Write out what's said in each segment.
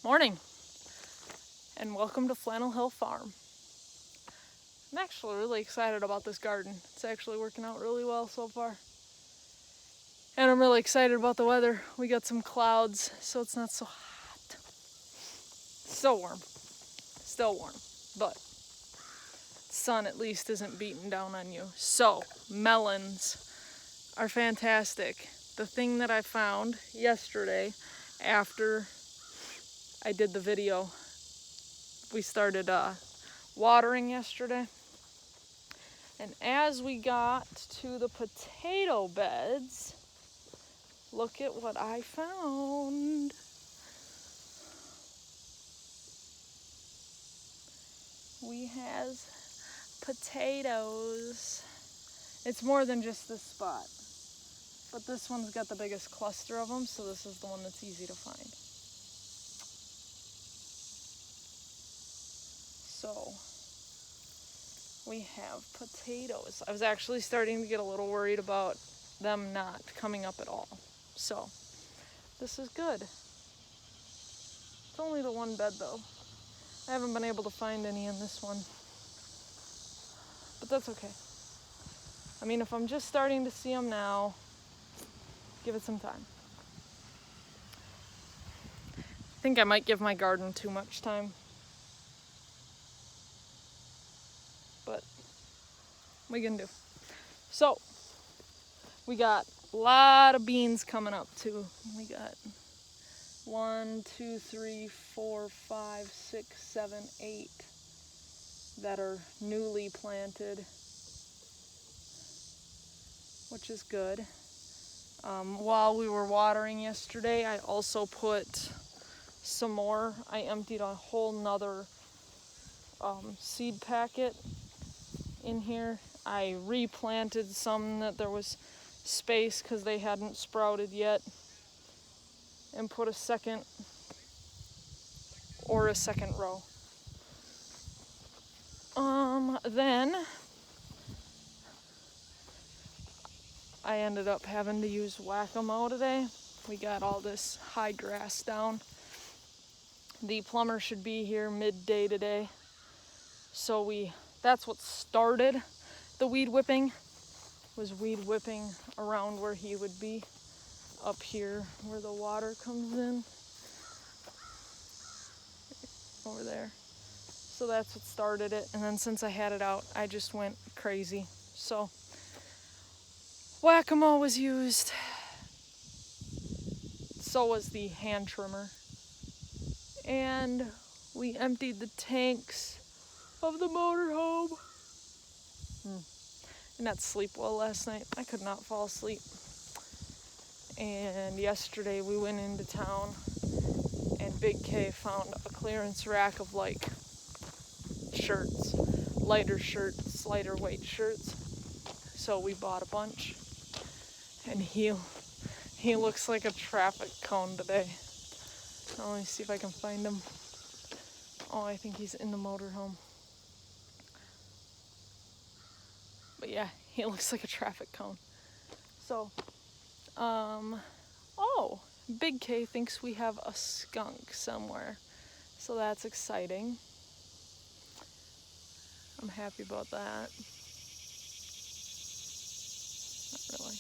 Morning, and welcome to Flannel Hill Farm. I'm actually really excited about this garden. It's actually working out really well so far. And I'm really excited about the weather. We got some clouds, so it's not so hot. So warm. Still warm, but sun at least isn't beating down on you. So, melons are fantastic. The thing that I found yesterday after I did the video, we started watering yesterday. And as we got to the potato beds, look at what I found. We have potatoes. It's more than just this spot, but this one's got the biggest cluster of them, so this is the one that's easy to find. So we have potatoes. I was actually starting to get a little worried about them not coming up at all. So this is good. It's only the one bed though. I haven't been able to find any in this one, but that's okay. I mean, if I'm just starting to see them now, give it some time. I think I might give my garden too much time, but we can do. So we got a lot of beans coming up too. We got 1, 2, 3, 4, 5, 6, 7, 8 that are newly planted, which is good. While we were watering yesterday, I also put some more. I emptied a whole nother seed packet in here. I replanted some that there was space because they hadn't sprouted yet, and put a second row. Then I ended up having to use Whac-A-Mole today. We got all this high grass down. The plumber should be here midday today. So that's what started the weed whipping, was weed whipping around where he would be, up here where the water comes in, over there. So that's what started it. And then since I had it out, I just went crazy. So Whac-A-Mole was used. So was the hand trimmer. And we emptied the tanks of the motorhome. I did not sleep well last night. I could not fall asleep. And yesterday we went into town and Big K found a clearance rack of like shirts, lighter weight shirts. So we bought a bunch. And he looks like a traffic cone today. Let me see if I can find him. Oh, I think he's in the motorhome. But yeah, he looks like a traffic cone. So, oh, Big K thinks we have a skunk somewhere. So that's exciting. I'm happy about that. Not really.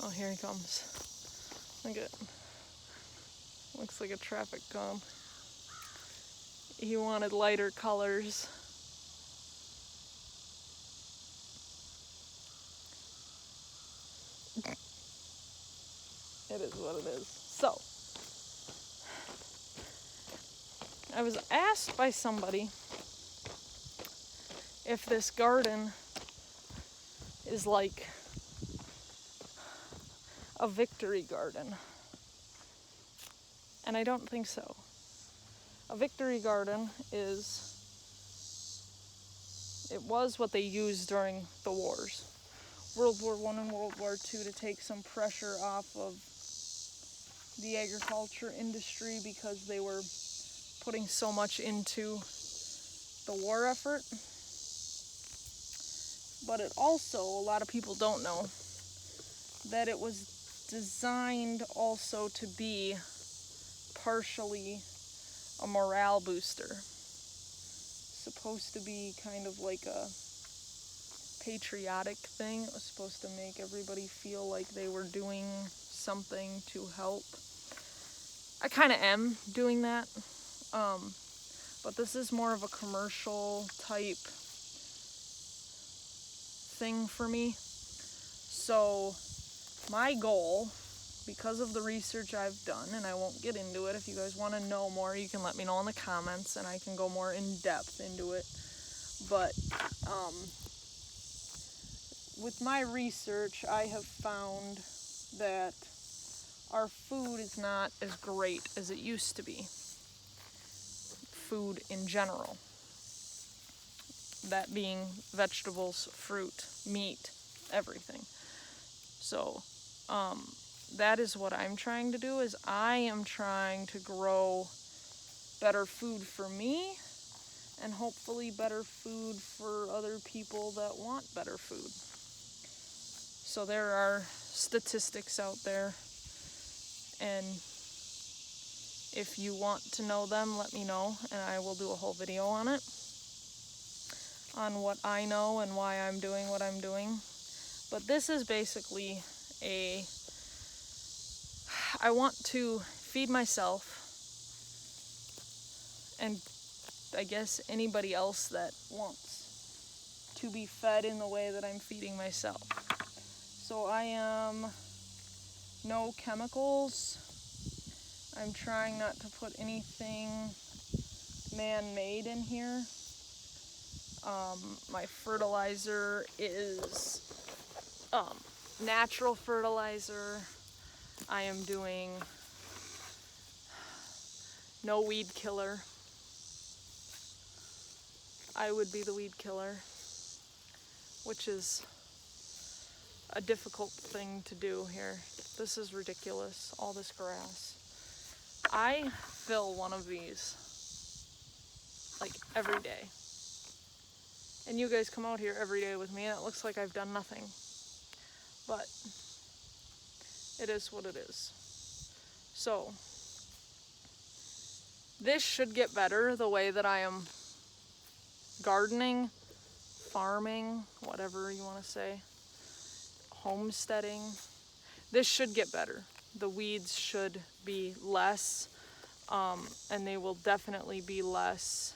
Oh, here he comes. Look at it. Looks like a traffic cone. He wanted lighter colors. It is what it is. So, I was asked by somebody if this garden is like a victory garden. And I don't think so. A victory garden it was what they used during the wars. World War I and World War II, to take some pressure off of the agriculture industry because they were putting so much into the war effort. But it also, a lot of people don't know, that it was designed also to be partially a morale booster. Supposed to be kind of like a patriotic thing. It was supposed to make everybody feel like they were doing something to help. I kind of am doing that, but this is more of a commercial type thing for me. So my goal, because of the research I've done, and I won't get into it, if you guys want to know more, you can let me know in the comments and I can go more in depth into it. But with my research, I have found that our food is not as great as it used to be. Food in general. That being vegetables, fruit, meat, everything. So, that is what I'm trying to do, is I am trying to grow better food for me and hopefully better food for other people that want better food. So there are statistics out there, and if you want to know them, let me know, and I will do a whole video on it, on what I know and why I'm doing what I'm doing. But this is basically I want to feed myself, and I guess anybody else that wants to be fed in the way that I'm feeding myself. So I am no chemicals. I'm trying not to put anything man-made in here. My fertilizer is natural fertilizer. I am doing no weed killer. I would be the weed killer, which is a difficult thing to do here. This is ridiculous, all this grass. I fill one of these like every day. And you guys come out here every day with me and it looks like I've done nothing. But it is what it is. So this should get better, the way that I am gardening, farming, whatever you want to say, homesteading. This should get better. The weeds should be less, and they will definitely be less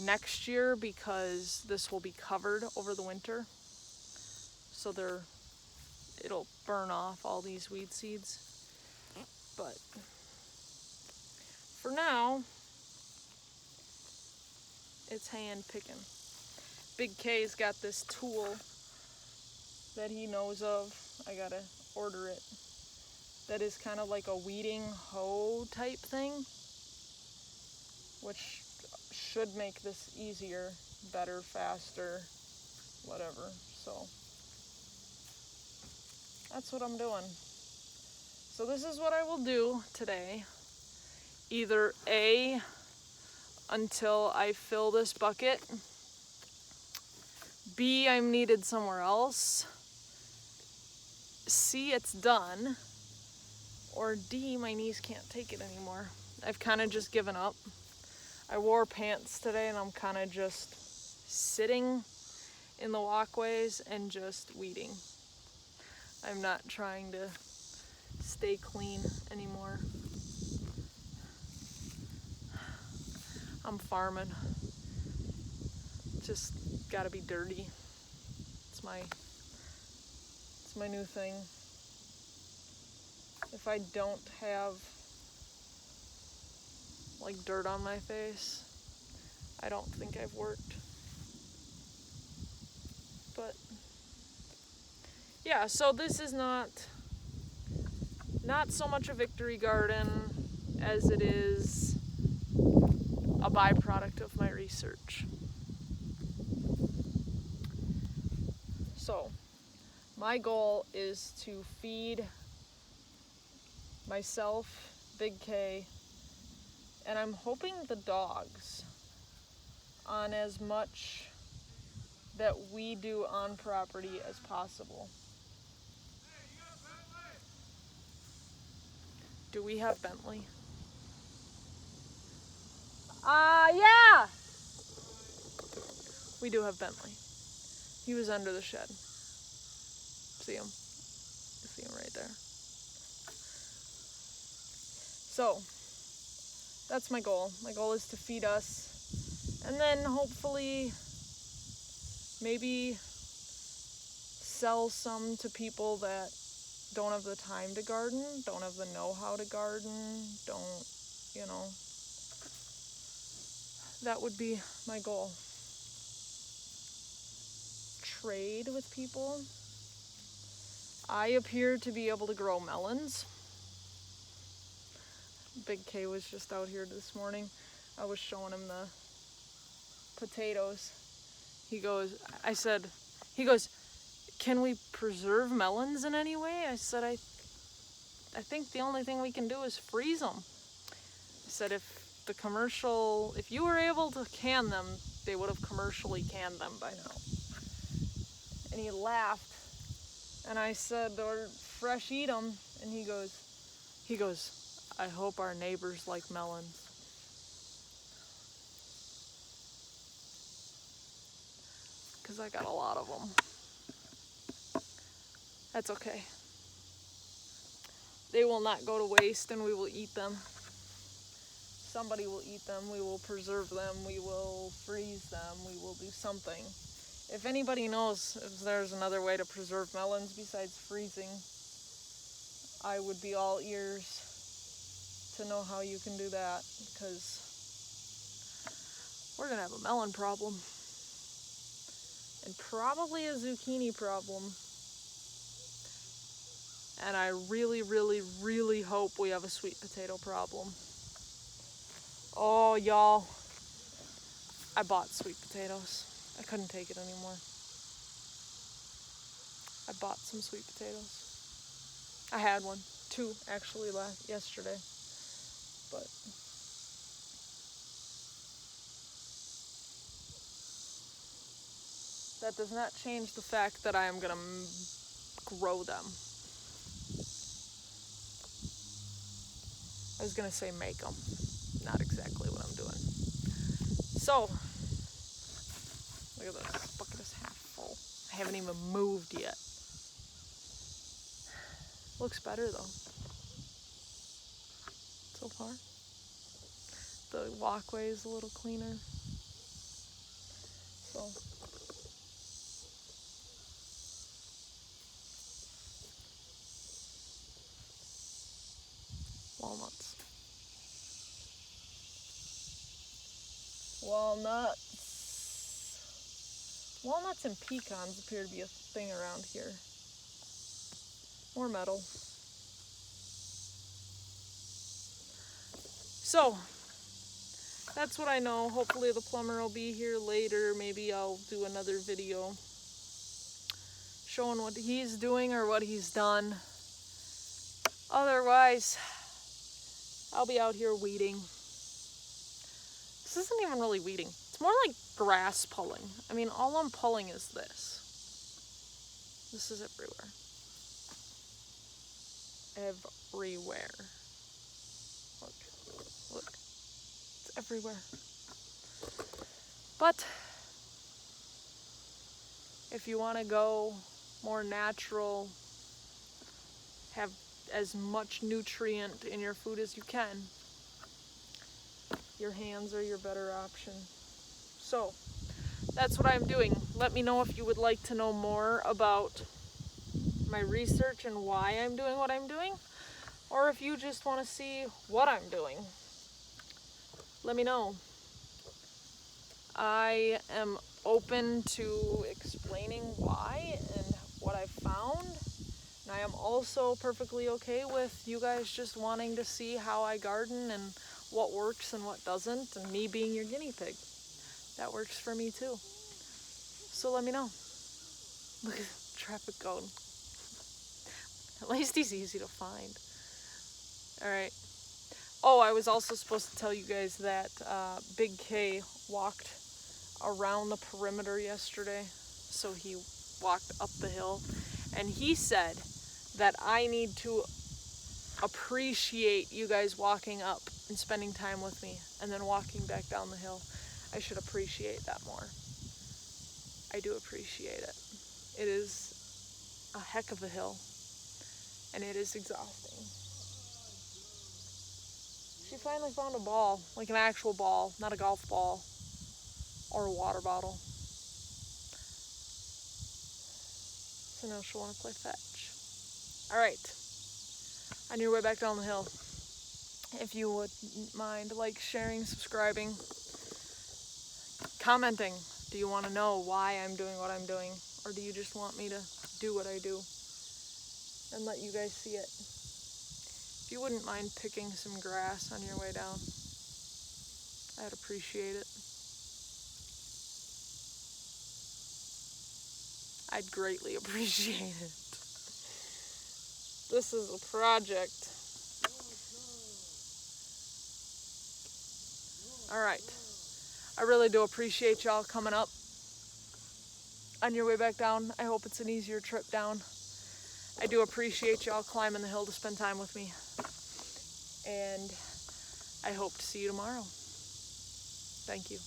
next year because this will be covered over the winter. So it'll burn off all these weed seeds. But for now, it's hand picking. Big K's got this tool that he knows of. I gotta order it. That is kind of like a weeding hoe type thing, which should make this easier, better, faster, whatever. So that's what I'm doing. So this is what I will do today. Either A, until I fill this bucket. B, I'm needed somewhere else. C, it's done. Or D, my knees can't take it anymore. I've kind of just given up. I wore pants today and I'm kind of just sitting in the walkways and just weeding. I'm not trying to stay clean anymore. I'm farming. Just gotta be dirty. It's my new thing. If I don't have like dirt on my face, I don't think I've worked. But yeah, so this is not so much a victory garden as it is a byproduct of my research. So my goal is to feed myself, Big K, and I'm hoping the dogs on as much that we do on property as possible. Do we have Bentley? Yeah! We do have Bentley. He was under the shed. See him? You see him right there. So, that's my goal. My goal is to feed us, and then hopefully maybe sell some to people that don't have the time to garden, don't have the know-how to garden, don't, you know. That would be my goal. Trade with people. I appear to be able to grow melons. Big K was just out here this morning. I was showing him the potatoes. He goes, can we preserve melons in any way? I said, I think the only thing we can do is freeze them. I said, if you were able to can them, they would have commercially canned them by now. And he laughed. And I said, or fresh eat them. And he goes, I hope our neighbors like melons. Because I got a lot of them. That's okay. They will not go to waste, and we will eat them. Somebody will eat them. We will preserve them. We will freeze them. We will do something. If anybody knows if there's another way to preserve melons besides freezing, I would be all ears to know how you can do that, because we're going to have a melon problem. And probably a zucchini problem. And I really, really, really hope we have a sweet potato problem. Oh, y'all. I bought sweet potatoes. I couldn't take it anymore. I bought some sweet potatoes. I had one. 2, actually, yesterday. But that does not change the fact that I am going to grow them. I was going to say make them. Not exactly what I'm doing. So, look at this. Bucket is half full. I haven't even moved yet. Looks better though. So far. The walkway is a little cleaner. So. Walnuts. Walnuts and pecans appear to be a thing around here. More metal. So, that's what I know. Hopefully the plumber will be here later. Maybe I'll do another video showing what he's doing or what he's done. Otherwise, I'll be out here weeding. This isn't even really weeding. It's more like grass pulling. I mean, all I'm pulling is this. This is everywhere. Everywhere. Look. It's everywhere. But if you want to go more natural, have as much nutrient in your food as you can, your hands are your better option. So, that's what I'm doing. Let me know if you would like to know more about my research and why I'm doing what I'm doing, or if you just want to see what I'm doing. Let me know. I am open to explaining why and what I've found. And I am also perfectly okay with you guys just wanting to see how I garden and what works and what doesn't, and me being your guinea pig. That works for me too. So let me know. Look at the traffic cone. At least he's easy to find. Alright. Oh, I was also supposed to tell you guys that Big K walked around the perimeter yesterday. So he walked up the hill. And he said that I need to appreciate you guys walking up and spending time with me and then walking back down the hill. I should appreciate that more. I do appreciate it. It is a heck of a hill, and it is exhausting. She finally found a ball, like an actual ball, not a golf ball or a water bottle. So now she'll want to play fetch. All right, on your way back down the hill, if you wouldn't mind, like, sharing, subscribing, commenting. Do you want to know why I'm doing what I'm doing? Or do you just want me to do what I do and let you guys see it? If you wouldn't mind picking some grass on your way down, I'd appreciate it. I'd greatly appreciate it. This is a project. Alright. I really do appreciate y'all coming up on your way back down. I hope it's an easier trip down. I do appreciate y'all climbing the hill to spend time with me. And I hope to see you tomorrow. Thank you.